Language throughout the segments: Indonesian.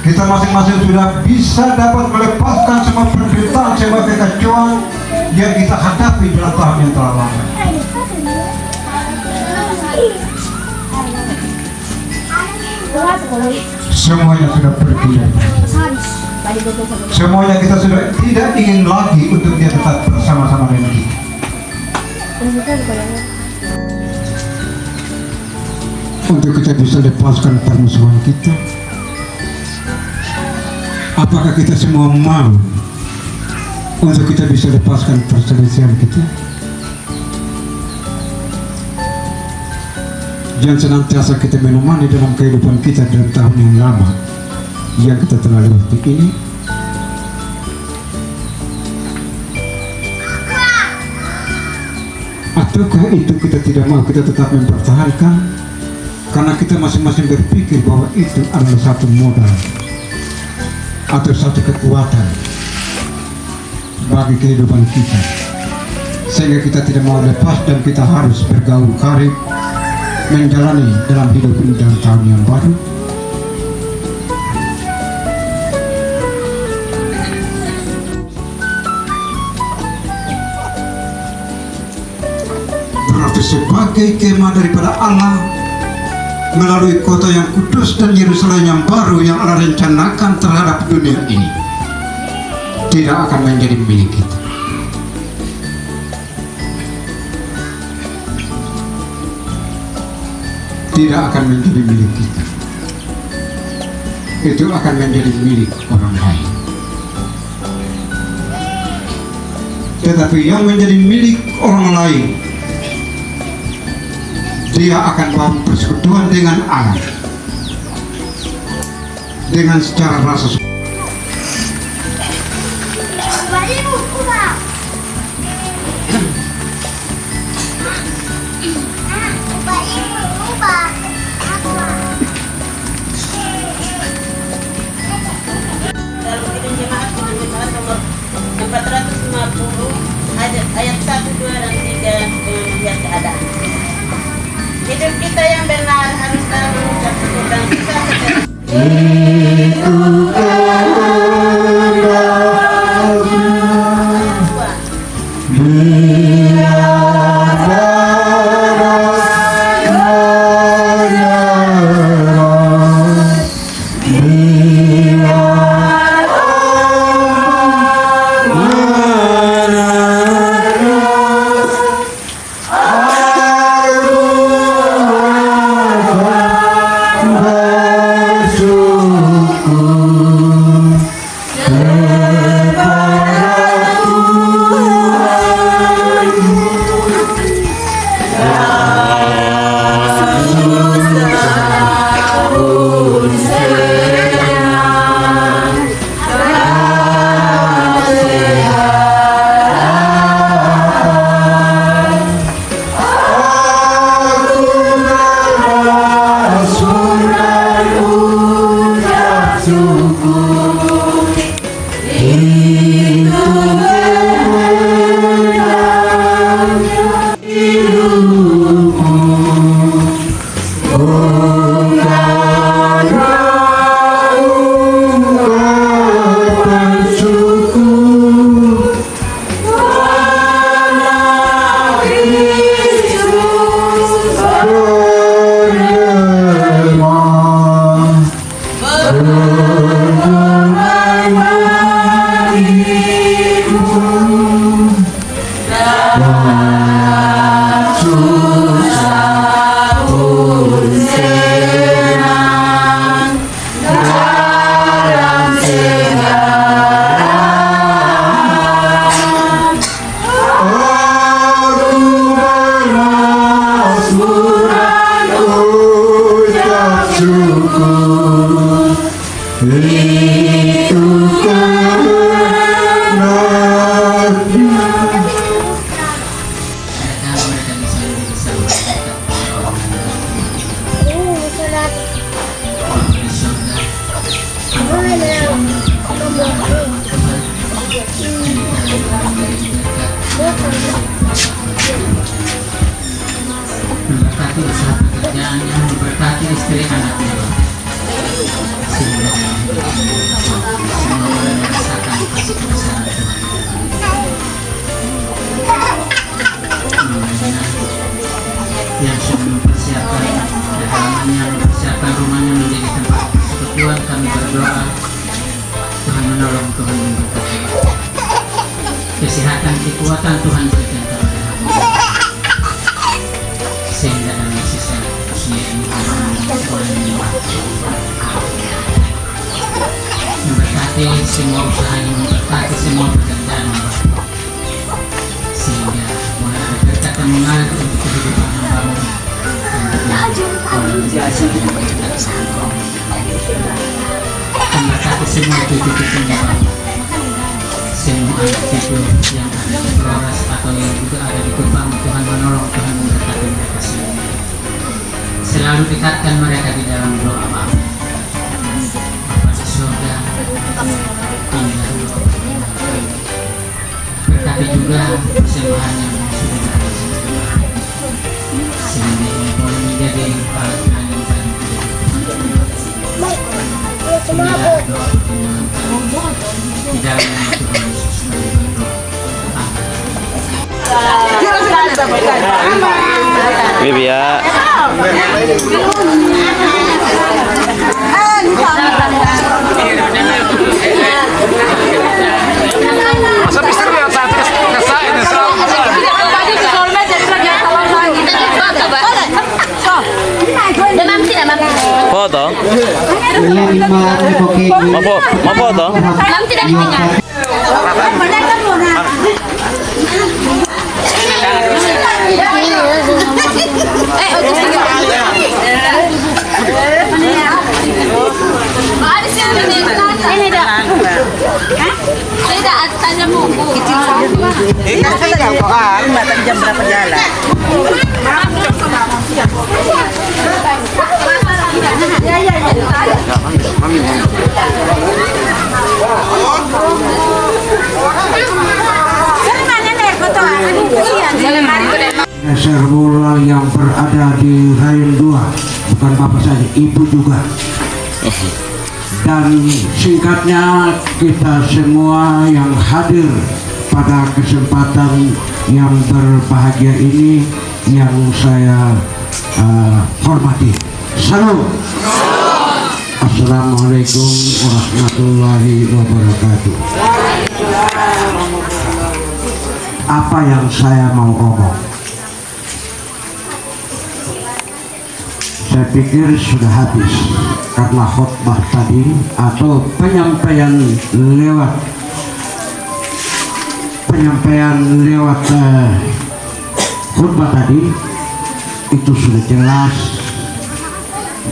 kita masing-masing sudah bisa dapat melepaskan semua penderitaan sebagai kekacauan yang kita hadapi dalam tahun yang telah lalu. Semuanya sudah pergi. Semuanya kita sudah tidak ingin lagi untuk dia tetap bersama-sama dengan kita. Untuk kita bisa lepaskan permusuhan kita. Apakah kita semua mau untuk kita bisa lepaskan perselisihan kita? Yang senantiasa kita menemani dalam kehidupan kita dalam tahun yang lama yang kita telah lewati ini. Ataukah itu kita tidak mau, kita tetap mempertahankan karena kita masing-masing berpikir bahwa itu adalah satu modal atau satu kekuatan bagi kehidupan kita, sehingga kita tidak mau lepas dan kita harus bergaul karib menjalani dalam hidup ini dalam tahun yang baru. Berarti sebagai kemah daripada Allah melalui kota yang kudus dan Yerusalem yang baru yang Allah rencanakan terhadap dunia ini tidak akan menjadi milik kita. Tidak akan menjadi milik kita. Itu akan menjadi milik orang lain. Tetapi yang menjadi milik orang lain, dia akan membangun persekutuan dengan Allah dengan secara rasa. Nomor 450 ayat 1, 2, dan 3 melihat keadaan. Hidup kita yang benar harus dalam mengucap syukur dan kita Diberkati usaha pekerjaannya, diberkati istri anaknya. yang sudah mempersiapkan halamannya, mempersiapkan rumahnya menjadi tempat persekutuan. Kami berdoa Tuhan menolong, Tuhan memberkati. Kesehatan, kekuatan Tuhan berikan kepada hamba, sehingga dalam sisa usia ini memberkati semua usaha yang memberkati semua pekerjaan, sehingga mulai ada berkat yang mengalir untuk kehidupan hamba. Memberkati semua cucu-cucunya, semua anak cucu yang ada di Flores atau yang juga ada di Kupang. Tuhan menolong, Tuhan memberkati mereka semua. Selalu dekatkan mereka di dalam doa Bapa. Bapa di surga, tinggal berkati juga persembahan yang sudah diberikan, sehingga ini boleh menjadi pahala yang paling inilah doa pertolongan di dalam nama Tuhan Yesus kami berdoa. Amin. Bibi ya. Foto? Mau foto? Tidak, tanya buku. Kan saya nggak soal, mbak tadi jam berapa jalan? Serbulan yang berada di Rayon 2, bukan bapak saja, ibu juga. Dan singkatnya, kita semua yang hadir pada kesempatan yang berbahagia ini yang saya hormati. Salam. Assalamualaikum warahmatullahi wabarakatuh. Apa yang saya mau ngomong? Saya pikir sudah habis karena khutbah tadi atau penyampaian lewat khutbah tadi itu sudah jelas.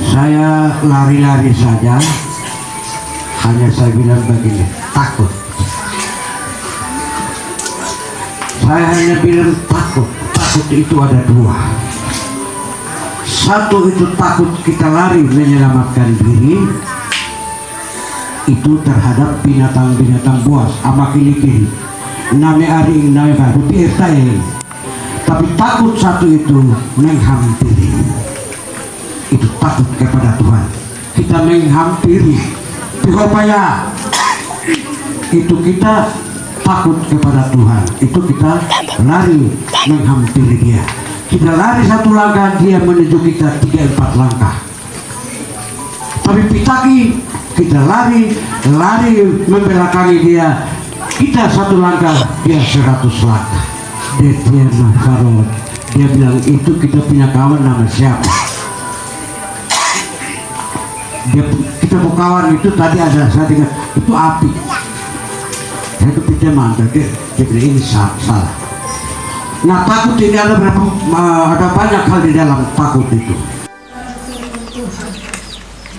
Saya lari-lari saja, hanya saya bilang begini, takut. Saya hanya bilang takut. Takut itu ada dua. Satu itu takut kita lari menyelamatkan diri, itu terhadap binatang-binatang buas, ama kili-kili, name aring, name baru, tapi takut satu itu menghampiri, itu takut kepada Tuhan. Kita menghampiri Tuhopaya, itu kita takut kepada Tuhan, itu kita lari menghampiri Dia. Kita lari satu langkah, Dia menuju kita 3-4 langkah. Tapi pitaki kita lari membelakangi Dia, kita satu langkah, Dia 100 langkah. Dia bilang itu kita punya kawan nama siapa? Kita mau kawan itu tadi ada saya dengar itu api. Saya kepikir mantap dia bilang ini salah. Nah takut ini ada banyak hal di dalam takut itu.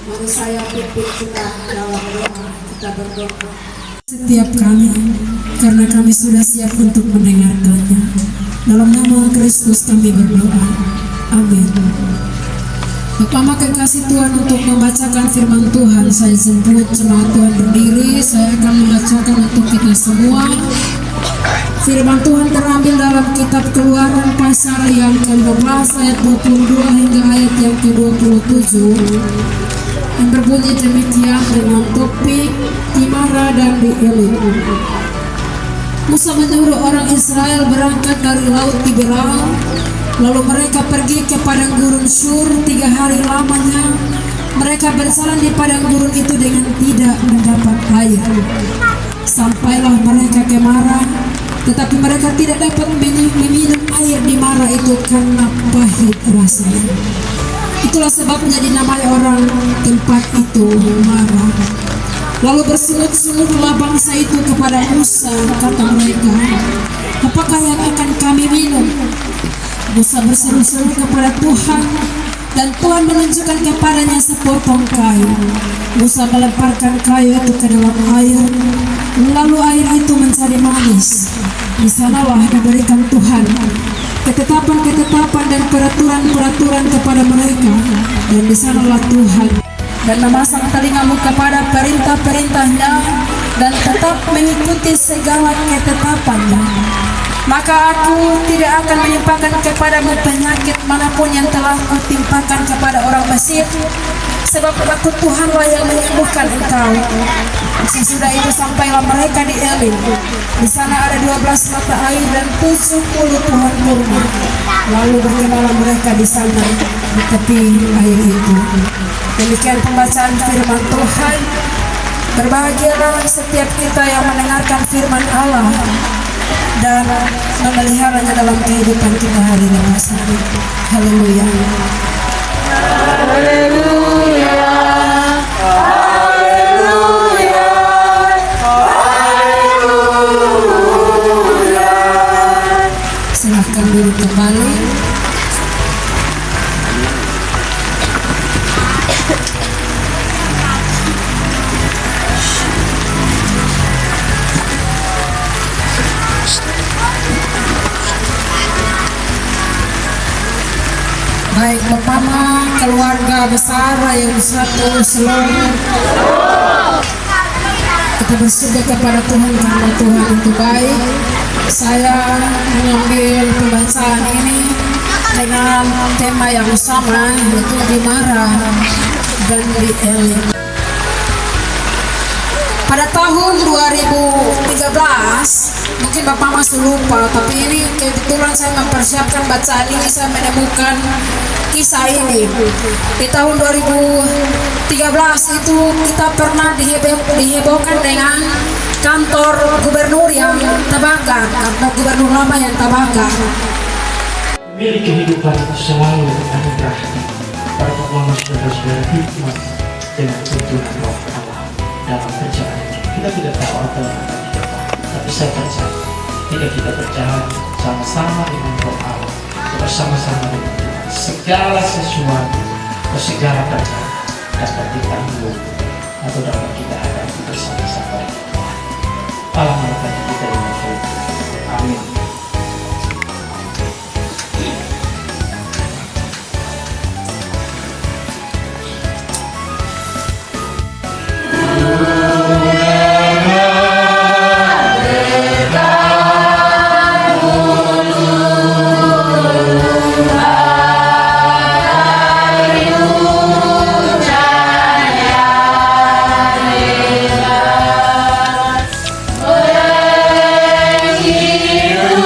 Mari saya pimpin kita dalam doa, kita berdoa. Setiap kami, karena kami sudah siap untuk mendengarkannya. Dalam nama Kristus kami berdoa. Amin. Pertama kekasih Tuhan untuk membacakan firman Tuhan, saya jemput jemaat Tuhan berdiri. Saya akan membacakan untuk kita semua. Firman Tuhan terambil dalam kitab Keluaran pasal yang ke-12 ayat 22 hingga ayat yang ke-27. yang berbunyi demikian dengan topik Timara dan Dielim. Musa menyuruh orang Israel berangkat dari Laut Tiberau, lalu mereka pergi ke padang gurun Shur 3 hari lamanya. Mereka berjalan di padang gurun itu dengan tidak mendapat air. Sampailah mereka ke Mara, tetapi mereka tidak dapat meminum air di Mara itu karena pahit rasanya. Itulah sebabnya dinamai orang tempat itu Mara. Lalu bersungut-sungutlah bangsa itu kepada Musa, kata mereka, apakah yang akan kami minum? Musa berseru-seru kepada Tuhan, dan Tuhan menunjukkan kepadanya sepotong kayu. Musa melemparkan kayu itu ke dalam air, lalu air itu menjadi manis. Di sanalah diberikan Tuhan ketetapan-ketetapan dan peraturan-peraturan kepada mereka, dan di sanalah Tuhan dan memasang telingamu kepada perintah-perintahnya dan tetap mengikuti segala ketetapannya. Maka aku tidak akan menimpakan kepadamu penyakit manapun yang telah kutimpakan kepada orang Mesir, sebab aku Tuhanlah yang menyembuhkan engkau. Sesudah itu sampailah mereka di Elim. Di sana ada 12 mata air dan 70 pohon kurma. Lalu berkenalah mereka di sana di tepi air itu. Demikian pembacaan firman Tuhan. Berbahagialah setiap kita yang mendengarkan firman Allah dan memeliharanya dalam kehidupan kita hari demi hari. Haleluya. Haleluya. Haleluya. Haleluya. Silahkan duduk kembali. Baik bersama keluarga besar yang satu seluruh, kita bersyukur kepada Tuhan karena Tuhan itu baik. Saya mengambil pembacaan ini dengan tema yang sama, yaitu di Mara dan di Elim. Pada tahun 2013, mungkin Bapak masih lupa, tapi ini kebetulan saya mempersiapkan bacaan ini, saya menemukan kisah ini. Di tahun 2013 itu kita pernah dihebohkan dengan kantor gubernur yang terbakar, kantor gubernur lama yang terbakar. Milik kehidupan selalu anugerah para saudara-saudara hikmat dengan tuntunan roh Allah dalam perjalanan. Kita tidak tahu apa yang akan di depan, tapi saya percaya jika kita berjalan sama-sama dengan roh Allah, bersama-sama dengan Tuhan, segala sesuatu atau segala perjalanan dapat ditanggung atau dapat kita hadapi bersama-sama dengan Tuhan. Allah memberkati kita dengan firman. Amin. You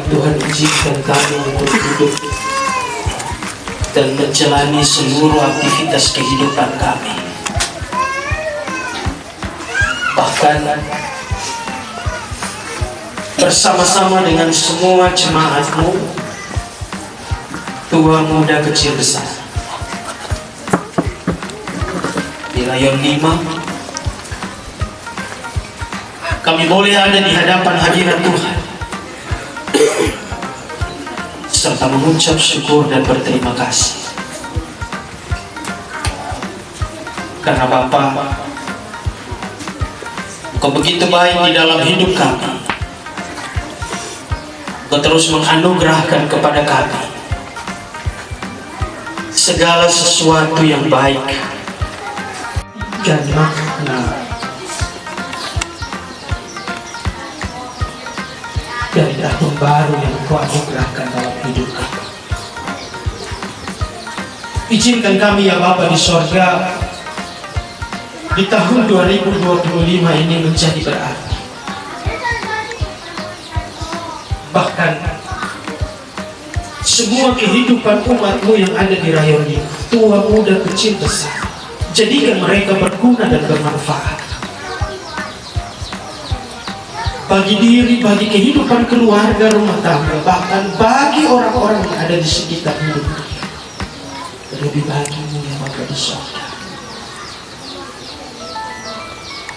Tuhan izinkan kami untuk hidup dan menjalani seluruh aktivitas kehidupan kami. Bahkan bersama-sama dengan semua jemaat-Mu, tua, muda, kecil, besar. Di Rayon 5, kami boleh ada di hadapan hadirat Tuhan serta mengucap syukur dan berterima kasih karena Bapa, Engkau begitu baik di dalam hidup kami. Engkau terus menganugerahkan kepada kami segala sesuatu yang baik dan makna dari tahun baru yang Engkau anugerahkan dalam hidup kami. Izinkan kami ya Bapa di sorga, di tahun 2025 ini menjadi berarti. Bahkan semua kehidupan umat-Mu yang ada di rayon ini, tua, muda, kecil, besar, jadikan mereka berguna dan bermanfaat bagi diri, bagi kehidupan keluarga, rumah tangga, bahkan bagi orang-orang yang ada di sekitar hidup mereka. Terlebih bagimu yang Bapa di sorga.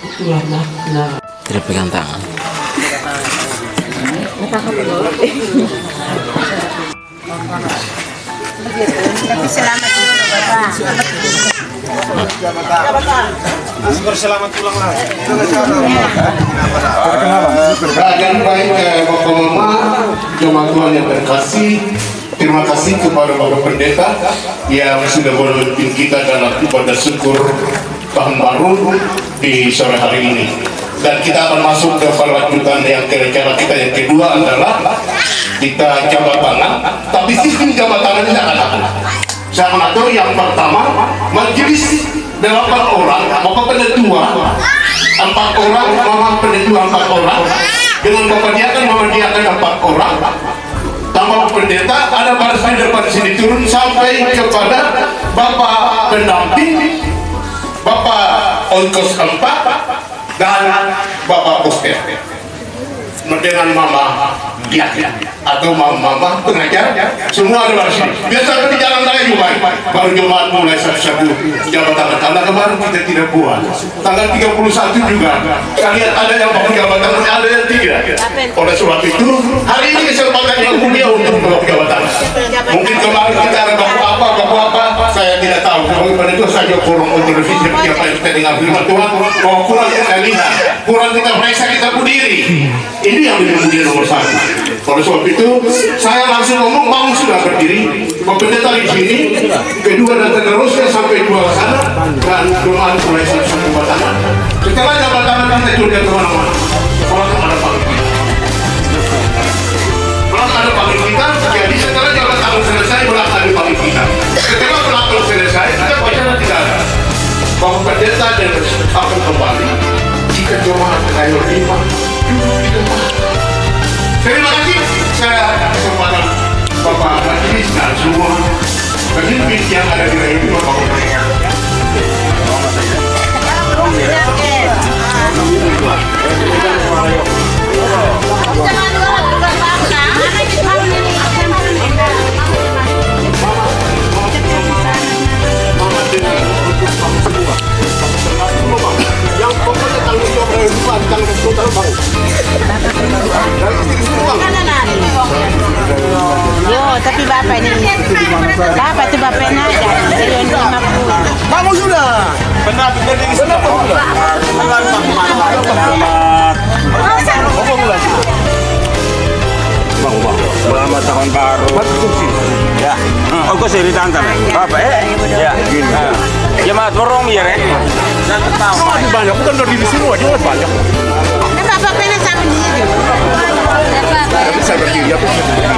Itulah makna. Tidak pegang tangan. Selamat dulu Bapak. Selamat pulang lah. Keadaan baik Bapak Mama, jemaat Tuhan yang terkasih. Terima kasih kepada Bapak Pendeta yang sudah memimpin kita dalam ibadah syukur tahun baru di sore hari ini. Dan kita akan masuk ke lanjutan yang kira-kira kita yang kedua adalah kita jabat tangan. Tapi sistem jabat tangan ini saya akan atur yang pertama, majelis 8 orang, Bapak Pendetua 4 orang, Mama Pendetua 4 orang, dengan Bapak Diakan, Mama Diakan 4 orang, tambah pendeta, ada baris di depan sini turun sampai kepada Bapak pendamping, Bapak Oikos 4 dan Bapak Poster dengan Mama Diakan atau Mama pengajar, semua ada baris sini. Biasa di jalan raya juga, baru jemaat mulai satu-satu jabatan. Karena kemarin kita tidak buat. Tanggal 31 juga. Kalian ada yang pakai jabatan, ada yang tidak. Oleh sebab itu, hari ini kesempatan yang mulia untuk membawa jabatan. Mungkin kemarin kita ada baku apa, saya tidak tahu. Karena itu saja kurang televisi apa yang kita dengar firman Tuhan. Bahwa kurang kita lihat, kurang kita periksa, kita berdiri. Ini yang kemudian nomor 1. Oleh sebab itu, saya langsung ngomong, mau sudah berdiri. Pendeta di sini, kedua dan seterusnya sampai dua ke sana, dan doa mulai satu batangan. Setelah jabatan kita turunkan kemana-mana. Kalau ada panggil kita, belum ada panggil kita. Jadi setelah jabatan selesai, belum ada panggil kita. Setelah pelakon selesai, kita bicara tidak ada. Bahwa pendeta dan akan kembali. Jika jemaat Rayon 5 duduk di depan. Terima kasih. Saya kesempatan Bapak Majelis dan semua pemimpin yang ada di Rayon 5 Bapak Pendeta. Yang pokoknya tanggung jawab dari rumah, tanggung jawab bang. Yo, tapi Bapak ini, Bapak itu Bapak naga, Rayon 50. Kamu sudah benar berdiri sudah. Selamat tahun baru. Ya. Oh, kok sih ditantang. Apa ya, gini. Jemaat borong ya, Rek. Satu tahun. Banyak, bukan berdiri semua, dia banyak. Nah, Bapak pilih sama dia. Tapi saya berdiri, aku berdiri.